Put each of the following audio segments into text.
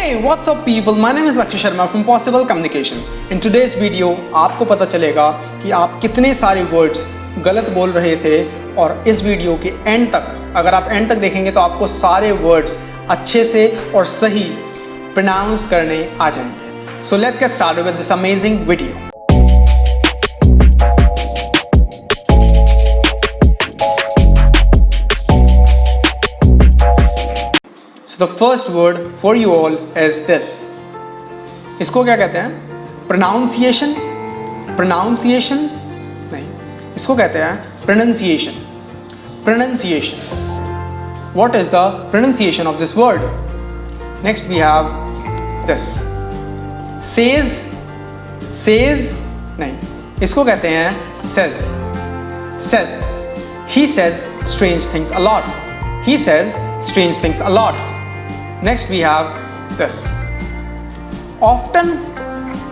Hey, what's up people? My name is Lakshya Sharma from Possible Communication. In today's video आपको पता चलेगा कि आप कितने सारे वर्ड्स गलत बोल रहे थे और इस वीडियो के एंड तक, अगर आप एंड तक देखेंगे तो आपको सारे वर्ड्स अच्छे से और सही प्रोनाउंस करने आ जाएंगे. So let's get started with this amazing video. So the first word for you all is this. इसको क्या कहते हैं? Pronunciation. Pronunciation नहीं, इसको कहते हैं pronunciation. Pronunciation. What is the pronunciation of this word? Next we have this. Says. Says नहीं, इसको कहते हैं says. Says. He says strange things a lot. He says strange things a lot. Next we have this. Often,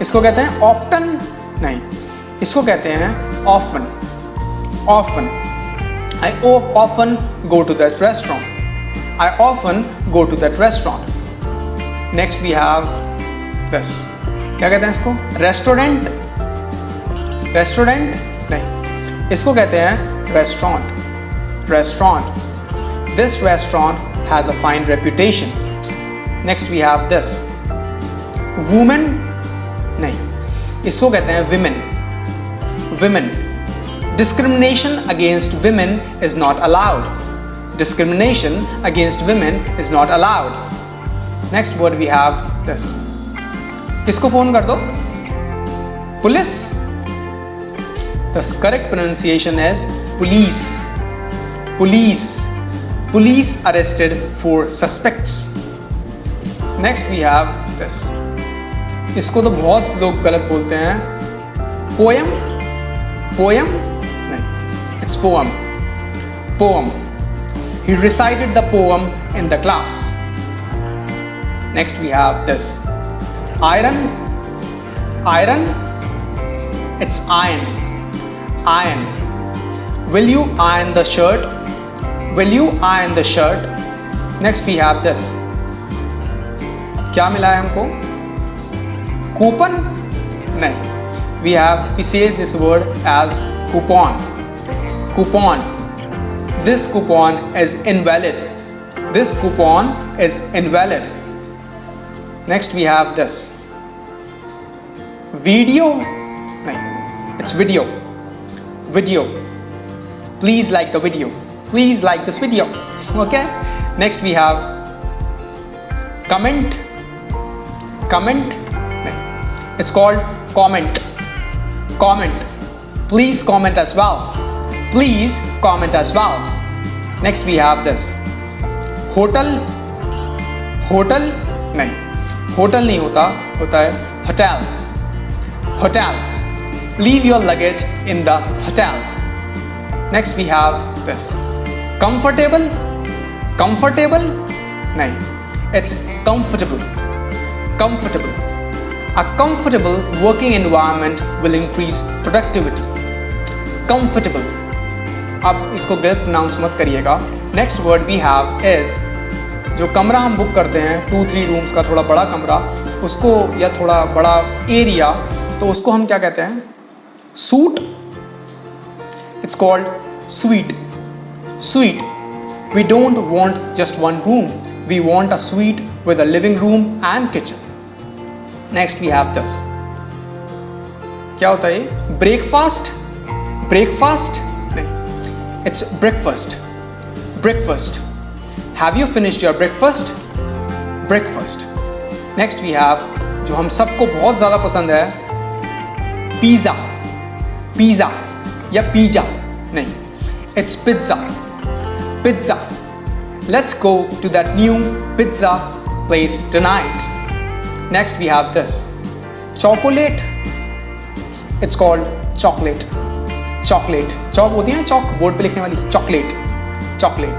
इसको कहते हैं often नहीं, इसको कहते हैं often. Often. I often go to that restaurant. I often go to that restaurant. Next we have this. क्या कहते हैं इसको? Restaurant. Restaurant नहीं, इसको कहते हैं restaurant. Restaurant. This restaurant has a fine reputation. Next we have this. Woman नहीं, इसको कहते हैं women. Women. Discrimination against women is not allowed. Discrimination against women is not allowed. Next word we have this. किसको phone कर दो? Police. The correct pronunciation is police. Police. Police arrested 4 suspects. Next we have this. इसको तो बहुत लोग गलत बोलते हैं. Poem. Poem नहीं, it's poem. Poem. He recited the poem in the class. Next we have this. Iron. Iron. It's iron. Iron. Will you iron the shirt? Will you iron the shirt? Next we have this. क्या मिला है हमको? Coupon? नहीं. We say this word as coupon. Coupon. This coupon is invalid. This coupon is invalid. Next we have this. Video? नहीं. It's video. Video. Please like the video. Please like this video. Okay? Next we have comment. Comment. It's called comment. Comment. Please comment as well. Please comment as well. Next we have this. Hotel. Hotel नहीं, hotel नहीं होता है hotel. Hotel. Leave your luggage in the hotel. Next we have this. Comfortable. Comfortable नहीं, it's comfortable. Comfortable. A comfortable working environment will increase productivity. Comfortable. अब इसको गलत pronounce मत करिएगा. Next word we have is, जो कमरा हम book करते हैं 2-3 रूम्स का, थोड़ा बड़ा कमरा, उसको या थोड़ा बड़ा एरिया, तो उसको हम क्या कहते हैं? Suit. It's called suite. Suite. We don't want just one room. We want a suite with a living room and kitchen. Next we have this. क्या होता है ये? Breakfast. Breakfast नहीं, it's breakfast. Breakfast. Have you finished your breakfast? Breakfast. Next we have, जो हम सबको बहुत ज़्यादा पसंद है, pizza. Pizza या pizza नहीं, it's pizza. Pizza. Let's go to that new pizza place tonight. Next we have this. Chocolate. It's called chocolate. Chocolate. Chalk होती है ना, chalk बोर्ड पे लिखने वाली. Chocolate. Chocolate.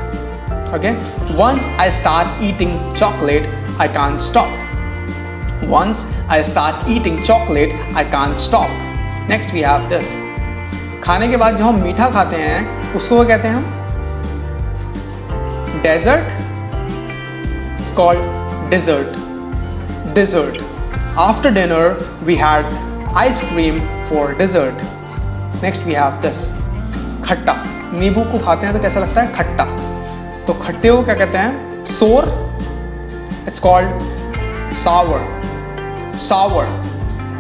Okay. Once I start eating chocolate, I can't stop. Once I start eating chocolate, I can't stop. Next we have this. खाने के बाद जो हम मीठा खाते हैं उसको क्या कहते हैं हम? Dessert. It's called dessert. dessert. After dinner we had ice cream for dessert. Next we have this, खट्टा. नींबू को खाते हैं तो कैसा लगता है? खट्टा. तो खट्टे को क्या कहते हैं? sour. It's called sour. Sour.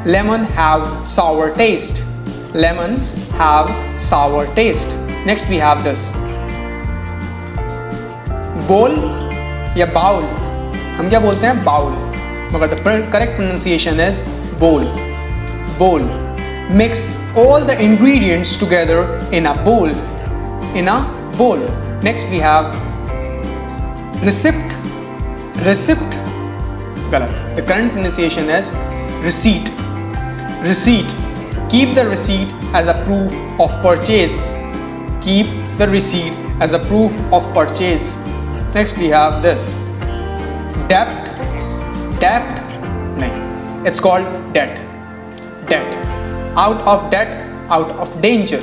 Lemon have sour taste. Lemons have sour taste. Next we have this, bowl या bowl. हम क्या बोलते हैं? bowl. मगर the correct pronunciation is bowl. Bowl. Mix all the ingredients together in a bowl. In a bowl. Next we have receipt. Receipt. गलत. The current pronunciation is receipt. Receipt. Keep the receipt as a proof of purchase. Keep the receipt as a proof of purchase. Next we have this, debt. Debt? नहीं. It's called debt. Debt. Out of debt, out of danger.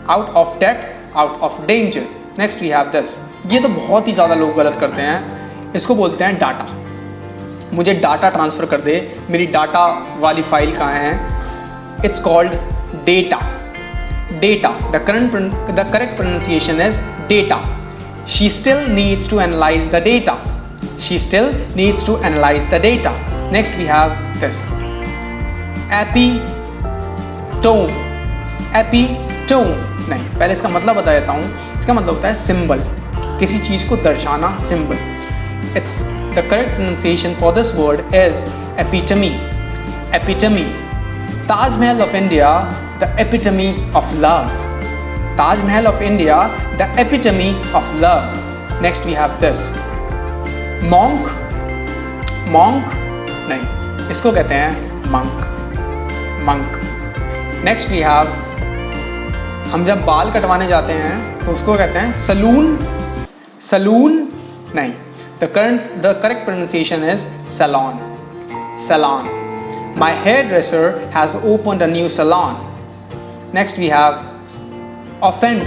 Out of debt, out of danger. Next we have this. ये तो बहुत ही ज़्यादा लोग गलत करते हैं. इसको बोलते हैं डाटा. मुझे डाटा ट्रांसफ़र कर दे. मेरी डाटा वाली फाइल कहाँ है? It's called data. Data. The correct pronunciation is data. She still needs to analyze the data. She still needs to analyze the data. Next we have this, epitome. Epitome. नहीं, पहले इसका मतलब बता देता हूँ. इसका मतलब होता है सिंबल. किसी चीज़ को दर्शाना, symbol. It's the correct pronunciation for this word is epitome. Epitome. Taj Mahal of India, the epitome of love. Taj Mahal of India, the epitome of love. Next we have this, monk. Monk? नहीं, इसको कहते हैं monk. Monk. Next we have, हम जब बाल कटवाने जाते हैं तो उसको कहते हैं saloon. Saloon? नहीं. The correct pronunciation is salon. Salon. My hairdresser has opened a new salon. Next we have offend.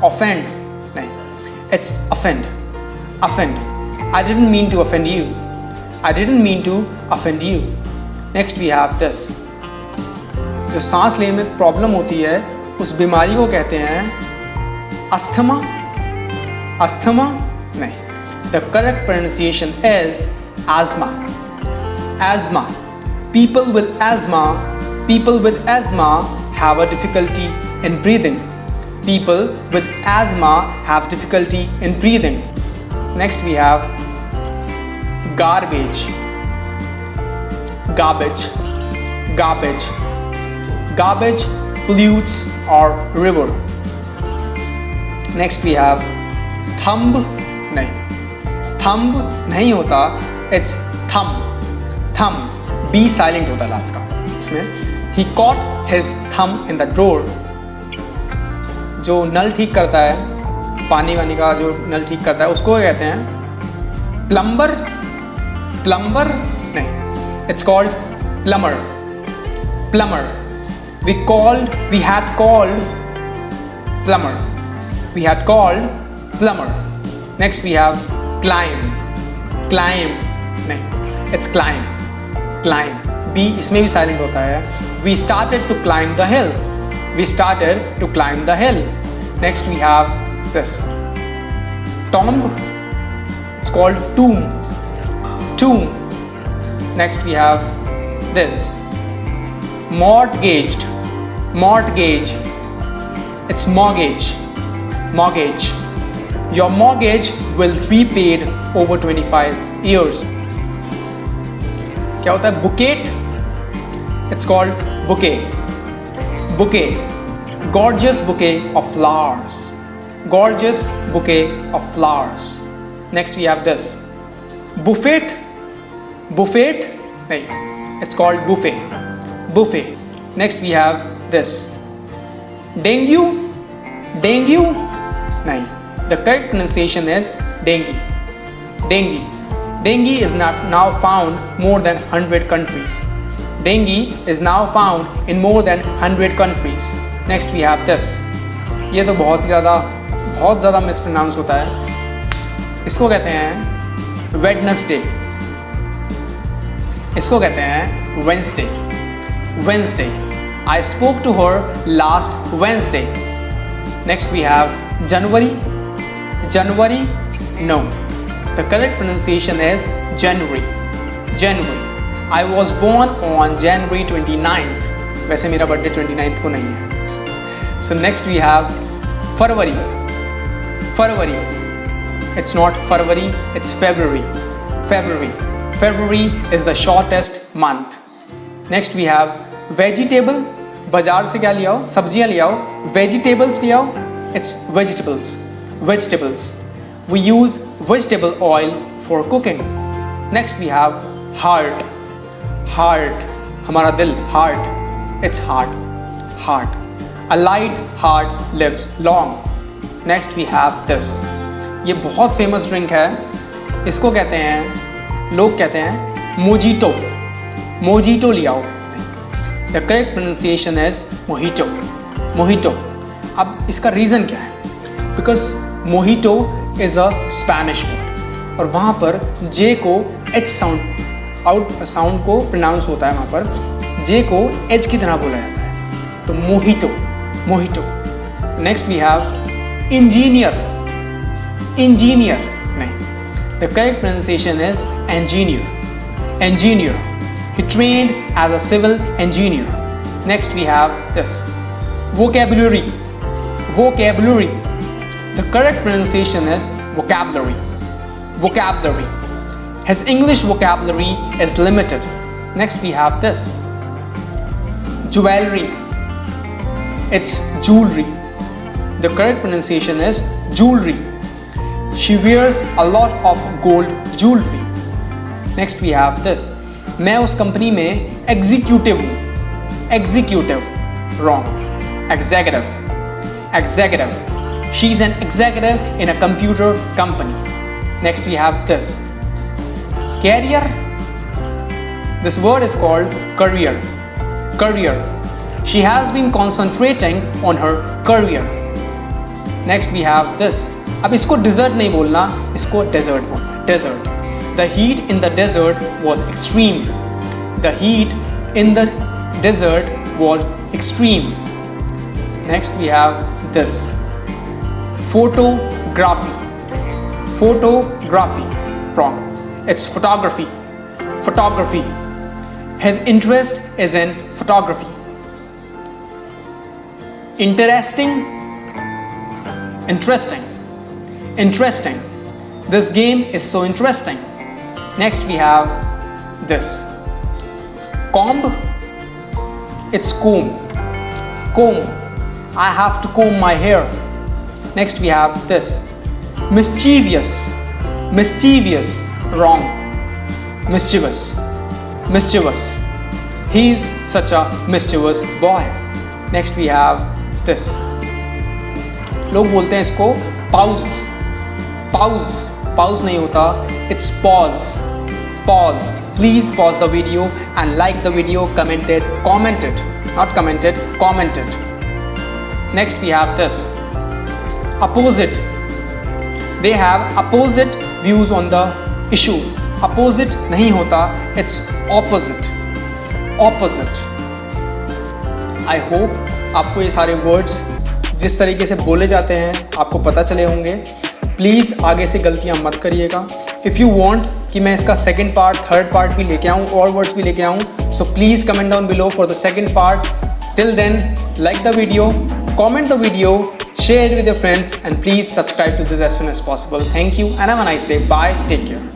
Offend. No, it's offend. Offend. I didn't mean to offend you. I didn't mean to offend you. Next we have this. जो सांस लेने में problem होती है उस बीमारी को कहते हैं अस्थमा. अस्थमा? नहीं. The correct pronunciation is asthma. Asthma. People with asthma have a difficulty in breathing. People with asthma have difficulty in breathing. Next we have garbage. Garbage. Garbage. Garbage pollutes our river. Next we have thumb. नहीं, thumb नहीं होता, it's thumb. Thumb. B silent होता है last का इसमें. He caught his thumb in the drawer. जो नल ठीक करता है, पानी वानी का जो नल ठीक करता है उसको कहते हैं plumber. Plumber? नहीं, it's called plumber. Plumber. We had called plumber. We had called plumber. Next we have climb. Climb. नहीं, it's climb. Climb. B इसमें भी silent होता है. We started to climb the hill. We started to climb the hill. Next we have this, tomb. It's called tomb. Tomb. Next we have this, mortgaged. Mortgage. It's mortgage. Mortgage. Your mortgage will be paid over 25 years. क्या होता है? Bouquet. It's called bouquet. Bouquet. Gorgeous bouquet of flowers. Gorgeous bouquet of flowers. Next we have this, buffet. Buffet? नहीं, it's called buffet. Buffet. Next we have this, dengue. Dengue? नहीं. The correct pronunciation is dengue. Dengue. Dengue is now found more than 100 countries. Dengue is now found in more than 100 countries. Next we have this. ये तो बहुत ज़्यादा mispronounce होता है. इसको कहते हैं Wednesday. इसको कहते हैं Wednesday. Wednesday, I spoke to her last Wednesday. Next we have January. January, no. The correct pronunciation is January. January. I was born on January 29th. वैसे मेरा बर्थडे 29th को नहीं है. So next we have February. February. It's not February, it's February. February. February is the shortest month. Next we have vegetable. बाजार से क्या ले आओ? सब्जियां ले आओ. Vegetables ले आओ. It's vegetables. Vegetables. We use vegetable oil for cooking. Next we have heart. Heart. हमारा दिल. Heart. It's heart. Heart. A light heart lives long. Next we have this. ये बहुत फेमस ड्रिंक है. इसको कहते हैं, लोग कहते हैं मोजिटो. मोजिटो ले आओ. The correct pronunciation is mojito. Mojito. अब इसका रीज़न क्या है? Because mojito is a Spanish word और वहाँ पर J को H साउंड को प्रोनाउंस होता है. वहाँ पर J को H की तरह बोला जाता है. तो mojito. Mojito. Next we have engineer. Engineer नहीं. The correct pronunciation is engineer. Engineer. He trained as a civil engineer. Next we have this. Vocabulary. Vocabulary. The correct pronunciation is vocabulary. Vocabulary. His English vocabulary is limited. Next we have this. Jewelry. It's jewelry. The correct pronunciation is jewelry. She wears a lot of gold jewelry. Next we have this. मैं उस company में executive हूँ. Executive, wrong. Executive. Executive. She is an executive in a computer company. Next we have this. Carrier. This word is called career. Career. She has been concentrating on her career. Next we have this. अब इसको dessert नहीं बोलना, इसको desert बोलना. Desert. The heat in the desert was extreme. The heat in the desert was extreme. Next we have this. Photography. Photography. Wrong. It's photography. Photography. His interest is in photography. Interesting. Interesting. Interesting. This game is so interesting. Next we have this. Comb. It's comb. Comb. I have to comb my hair. Next we have this. Mischievous. Mischievous. Wrong. Mischievous. Mischievous. He's such a mischievous boy. Next we have this. लोग बोलते हैं इसको pause. Pause. Pause नहीं होता, it's pause. Pause. Please pause the video and like the video, comment it, not commented, comment it. Next we have this. Opposite. They have opposite views on the issue. Opposite नहीं होता, it's opposite. Opposite. I hope आपको ये सारे words जिस तरीके से बोले जाते हैं आपको पता चले होंगे. प्लीज़ आगे से गलतियाँ मत करिएगा. इफ़ यू वॉन्ट कि मैं इसका सेकेंड पार्ट, थर्ड पार्ट भी लेके आऊँ और वर्ड्स भी लेके आऊँ, so please comment down below for the second part. Till then, like the video, comment the video, share it with your friends, and please subscribe to this as soon as possible. Thank you and have a nice day. Bye. Take care.